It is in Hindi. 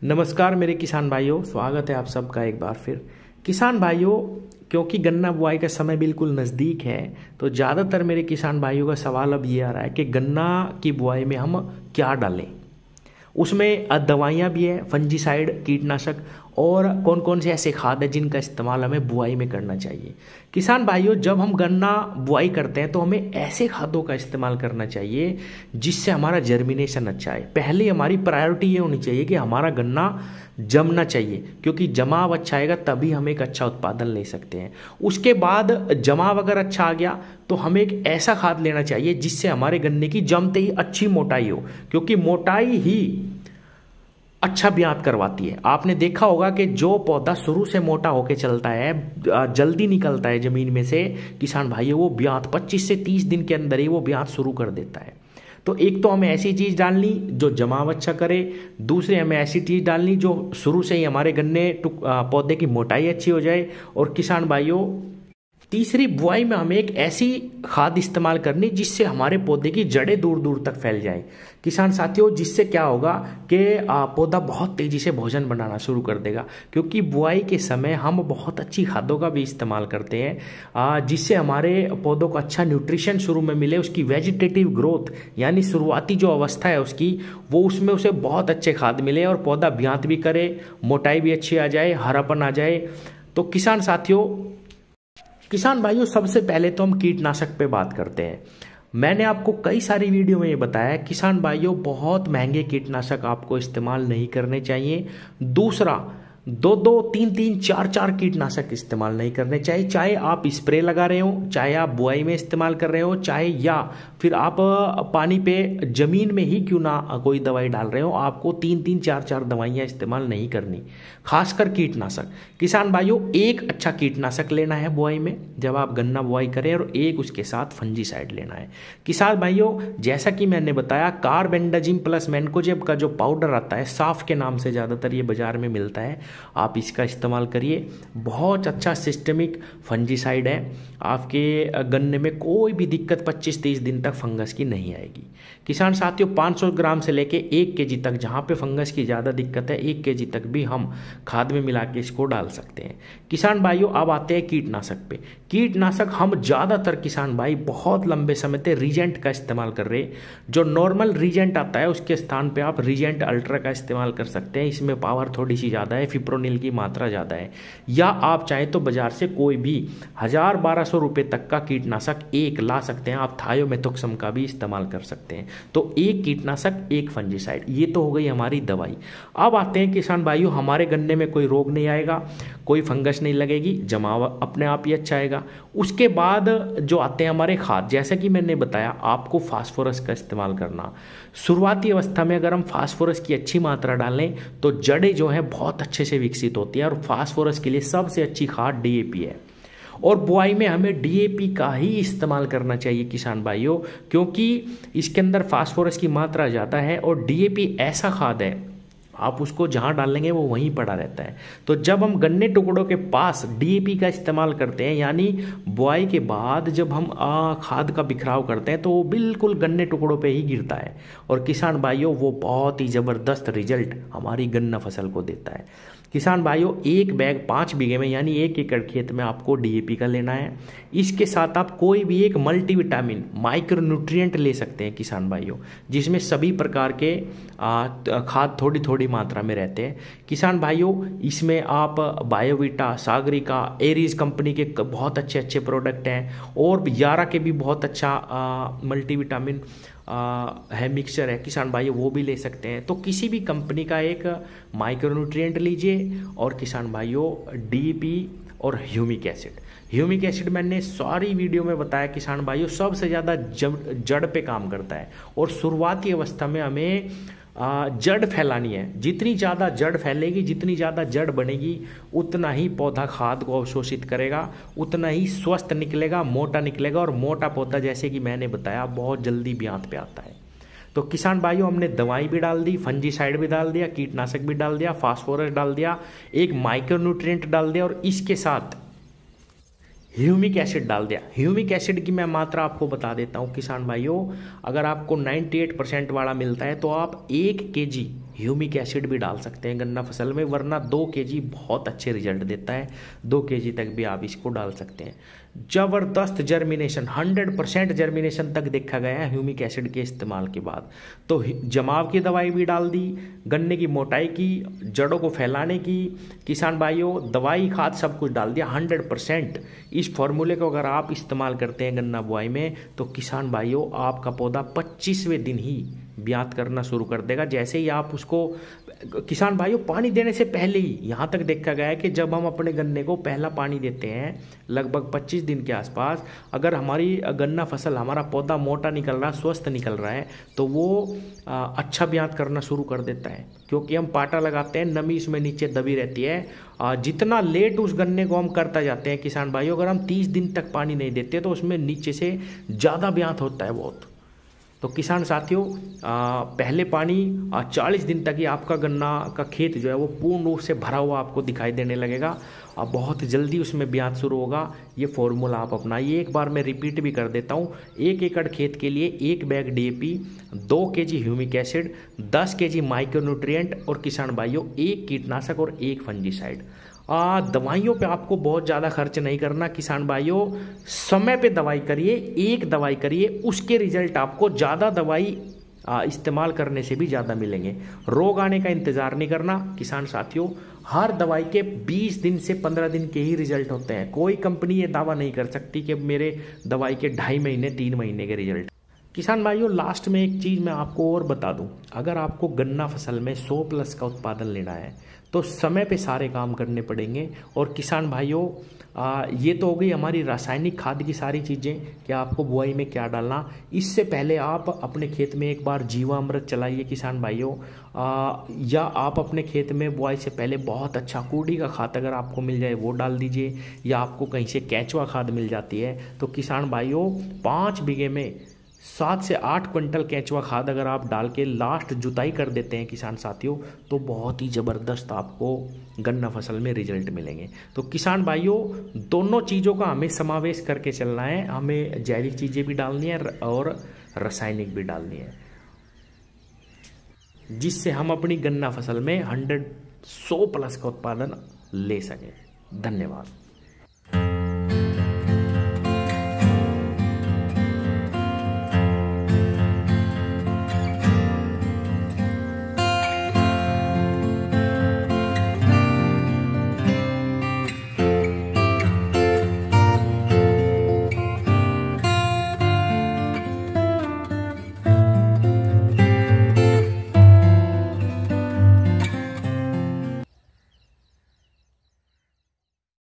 नमस्कार मेरे किसान भाइयों, स्वागत है आप सबका एक बार फिर। किसान भाइयों, क्योंकि गन्ना बुआई का समय बिल्कुल नज़दीक है तो ज़्यादातर मेरे किसान भाइयों का सवाल अब ये आ रहा है कि गन्ना की बुआई में हम क्या डालें। उसमें दवाइयाँ भी है, फंजीसाइड कीटनाशक, और कौन कौन से ऐसे खाद है जिनका इस्तेमाल हमें बुआई में करना चाहिए। किसान भाइयों, जब हम गन्ना बुआई करते हैं तो हमें ऐसे खादों का इस्तेमाल करना चाहिए जिससे हमारा जर्मिनेशन अच्छा है। पहले हमारी प्रायोरिटी ये होनी चाहिए कि हमारा गन्ना जमना चाहिए, क्योंकि जमाव अच्छा आएगा तभी हम एक अच्छा उत्पादन ले सकते हैं। उसके बाद जमाव अगर अच्छा आ गया तो हमें एक ऐसा खाद लेना चाहिए जिससे हमारे गन्ने की जमते ही अच्छी मोटाई हो, क्योंकि मोटाई ही अच्छा ब्यात करवाती है। आपने देखा होगा कि जो पौधा शुरू से मोटा होकर चलता है, जल्दी निकलता है जमीन में से, किसान भाइयों, वो ब्यात 25 से 30 दिन के अंदर ही वो ब्यात शुरू कर देता है। तो एक तो हमें ऐसी चीज़ डालनी जो जमाव अच्छा करे, दूसरे हमें ऐसी चीज़ डालनी जो शुरू से ही हमारे गन्ने पौधे की मोटाई अच्छी हो जाए, और किसान भाइयों तीसरी, बुआई में हमें एक ऐसी खाद इस्तेमाल करनी जिससे हमारे पौधे की जड़ें दूर दूर तक फैल जाएं। किसान साथियों, जिससे क्या होगा कि पौधा बहुत तेज़ी से भोजन बनाना शुरू कर देगा, क्योंकि बुआई के समय हम बहुत अच्छी खादों का भी इस्तेमाल करते हैं जिससे हमारे पौधों को अच्छा न्यूट्रिशन शुरू में मिले, उसकी वेजिटेटिव ग्रोथ यानी शुरुआती जो अवस्था है उसकी, वो उसमें उसे बहुत अच्छे खाद मिले और पौधा ब्यात भी करे, मोटाई भी अच्छी आ जाए, हरापन आ जाए। तो किसान भाइयों, सबसे पहले तो हम कीटनाशक पे बात करते हैं। मैंने आपको कई सारी वीडियो में ये बताया, किसान भाइयों, बहुत महंगे कीटनाशक आपको इस्तेमाल नहीं करने चाहिए। दूसरा, दो दो तीन तीन चार चार कीटनाशक इस्तेमाल नहीं करने चाहिए, चाहे आप स्प्रे लगा रहे हो, चाहे आप बुआई में इस्तेमाल कर रहे हो, चाहे या फिर आप पानी पे जमीन में ही क्यों ना कोई दवाई डाल रहे हो, आपको तीन तीन चार चार दवाइयाँ इस्तेमाल नहीं करनी, खासकर कीटनाशक। किसान भाइयों, एक अच्छा कीटनाशक लेना है बुआई में जब आप गन्ना बुआई करें, और एक उसके साथ फंजीसाइड लेना है। किसान भाइयों, जैसा कि मैंने बताया, कार्बेंडाजिम प्लस मैनकोजेब का जो पाउडर आता है, साफ के नाम से ज़्यादातर ये बाजार में मिलता है, आप इसका इस्तेमाल करिए। बहुत अच्छा सिस्टमिक फंजीसाइड है, आपके गन्ने में कोई भी दिक्कत 25-30 दिन तक फंगस की नहीं आएगी। किसान साथियों, 500 ग्राम से लेके 1 केजी तक, जहाँ पे फंगस की ज़्यादा दिक्कत है, 1 केजी तक भी हम खाद में मिला के इसको डाल सकते हैं। किसान भाइयों, अब आते हैं कीटनाशक पे। कीटनाशक हम ज़्यादातर किसान भाई बहुत लंबे समय से रीजेंट का इस्तेमाल कर रहे हैं। जो नॉर्मल रीजेंट आता है उसके स्थान पे आप रीजेंट अल्ट्रा का इस्तेमाल कर सकते हैं। इसमें पावर थोड़ी सी ज़्यादा है, फिप्रोनिल की मात्रा ज़्यादा है। या आप चाहें तो बाजार से कोई भी 1000-1200 रुपये तक का कीटनाशक एक ला सकते हैं। आप थायोमेथोक्सम का भी इस्तेमाल कर सकते हैं। तो एक कीटनाशक, एक फंजीसाइड, ये तो हो गई हमारी दवाई। अब आते हैं किसान भाइयों, हमारे गन्ने में कोई रोग नहीं आएगा, कोई फंगस नहीं लगेगी, जमाव अपने आप ही अच्छा आएगा। उसके बाद जो आते हैं हमारे खाद, जैसा कि मैंने बताया आपको फास्फोरस का इस्तेमाल करना। शुरुआती अवस्था में अगर हम फास्फोरस की अच्छी मात्रा डालें तो जड़ें जो हैं बहुत अच्छे से विकसित होती है, और फास्फोरस के लिए सबसे अच्छी खाद डीएपी है। और बुआई में हमें डीएपी का ही इस्तेमाल करना चाहिए किसान भाइयों, क्योंकि इसके अंदर फास्फोरस की मात्रा ज़्यादा है, और डीएपी ऐसा खाद है आप उसको जहाँ डालेंगे वो वहीं पड़ा रहता है। तो जब हम गन्ने टुकड़ों के पास डीएपी का इस्तेमाल करते हैं, यानी बुआई के बाद जब हम खाद का बिखराव करते हैं, तो वो बिल्कुल गन्ने टुकड़ों पे ही गिरता है, और किसान भाइयों वो बहुत ही ज़बरदस्त रिजल्ट हमारी गन्ना फसल को देता है। किसान भाइयों, एक बैग 5 बीघे में यानी 1 एकड़ खेत में आपको डीएपी का लेना है। इसके साथ आप कोई भी एक मल्टीविटामिन माइक्रो न्यूट्रिएंट ले सकते हैं किसान भाइयों, जिसमें सभी प्रकार के खाद थोड़ी थोड़ी मात्रा में रहते हैं। किसान भाइयों, इसमें आप बायोविटा, सागरिका, एरीज कंपनी के बहुत अच्छे अच्छे प्रोडक्ट हैं, और यारा के भी बहुत अच्छा मल्टीविटामिन है, मिक्सचर है किसान भाई, वो भी ले सकते हैं। तो किसी भी कंपनी का एक माइक्रोन्यूट्रिएंट लीजिए, और किसान भाइयों डीपी और ह्यूमिक एसिड मैंने सारी वीडियो में बताया किसान भाइयों, सबसे ज़्यादा जड़ पे काम करता है, और शुरुआती अवस्था में हमें जड़ फैलानी है। जितनी ज़्यादा जड़ फैलेगी, जितनी ज़्यादा जड़ बनेगी, उतना ही पौधा खाद को अवशोषित करेगा, उतना ही स्वस्थ निकलेगा, मोटा निकलेगा, और मोटा पौधा जैसे कि मैंने बताया बहुत जल्दी ब्यात पे आता है। तो किसान भाइयों, हमने दवाई भी डाल दी, फंजीसाइड भी डाल दिया, कीटनाशक भी डाल दिया, फास्फोरस डाल दिया, एक माइक्रोन्यूट्रिएंट डाल दिया, और इसके साथ ह्यूमिक एसिड डाल दिया। ह्यूमिक एसिड की मैं मात्रा आपको बता देता हूँ किसान भाइयों, अगर आपको 98% वाला मिलता है तो आप 1 केजी ह्यूमिक एसिड भी डाल सकते हैं गन्ना फसल में, वरना 2 kg बहुत अच्छे रिजल्ट देता है। 2 kg तक भी आप इसको डाल सकते हैं। ज़बरदस्त जर्मिनेशन, 100% जर्मिनेशन तक देखा गया है ह्यूमिक एसिड के इस्तेमाल के बाद। तो जमाव की दवाई भी डाल दी, गन्ने की मोटाई की, जड़ों को फैलाने की, किसान भाइयों दवाई खाद सब कुछ डाल दिया 100%। इस फॉर्मूले को अगर आप इस्तेमाल करते हैं गन्ना बुआई में, तो किसान भाइयों आपका पौधा 25वें दिन ही ब्यात करना शुरू कर देगा। जैसे ही आप उसको, किसान भाइयों पानी देने से पहले ही, यहाँ तक देखा गया है कि जब हम अपने गन्ने को पहला पानी देते हैं लगभग 25 दिन के आसपास, अगर हमारी गन्ना फसल, हमारा पौधा मोटा निकल रहा, स्वस्थ निकल रहा है, तो वो अच्छा ब्यात करना शुरू कर देता है, क्योंकि हम पाटा लगाते हैं, नमी उसमें नीचे दबी रहती है। जितना लेट उस गन्ने को हम करता जाते हैं किसान भाइयों, अगर हम 30 दिन तक पानी नहीं देते तो उसमें नीचे से ज़्यादा ब्यात होता है बहुत। तो किसान साथियों पहले पानी 40 दिन तक ही आपका गन्ना का खेत जो है वो पूर्ण रूप से भरा हुआ आपको दिखाई देने लगेगा और बहुत जल्दी उसमें ब्यात शुरू होगा। ये फॉर्मूला आप अपनाइए। एक बार मैं रिपीट भी कर देता हूँ। 1 एकड़ खेत के लिए 1 bag DAP, 2 kg humic acid, 10 kg micronutrient और किसान भाइयों 1 कीटनाशक और 1 फंजीसाइड। दवाइयों पे आपको बहुत ज़्यादा खर्च नहीं करना किसान भाइयों, समय पे दवाई करिए, एक दवाई करिए, उसके रिजल्ट आपको ज़्यादा दवाई इस्तेमाल करने से भी ज़्यादा मिलेंगे। रोग आने का इंतज़ार नहीं करना किसान साथियों। हर दवाई के 20 दिन से 15 दिन के ही रिजल्ट होते हैं। कोई कंपनी ये दावा नहीं कर सकती कि मेरे दवाई के 2.5 महीने 3 महीने के रिजल्ट। किसान भाइयों लास्ट में एक चीज़ मैं आपको और बता दूं, अगर आपको गन्ना फसल में 100+ का उत्पादन लेना है तो समय पे सारे काम करने पड़ेंगे। और किसान भाइयों ये तो हो गई हमारी रासायनिक खाद की सारी चीज़ें कि आपको बुआई में क्या डालना। इससे पहले आप अपने खेत में एक बार जीवामृत चलाइए किसान भाइयों, या आप अपने खेत में बुआई से पहले बहुत अच्छा कूड़ी का खाद अगर आपको मिल जाए वो डाल दीजिए, या आपको कहीं से केंचुआ खाद मिल जाती है तो किसान भाइयों 5 बीघे में 7 से 8 क्विंटल केंचुआ खाद अगर आप डाल के लास्ट जुताई कर देते हैं किसान साथियों, तो बहुत ही ज़बरदस्त आपको गन्ना फसल में रिजल्ट मिलेंगे। तो किसान भाइयों दोनों चीज़ों का हमें समावेश करके चलना है। हमें जैविक चीज़ें भी डालनी है और रासायनिक भी डालनी है, जिससे हम अपनी गन्ना फसल में 100+ का उत्पादन ले सकें। धन्यवाद।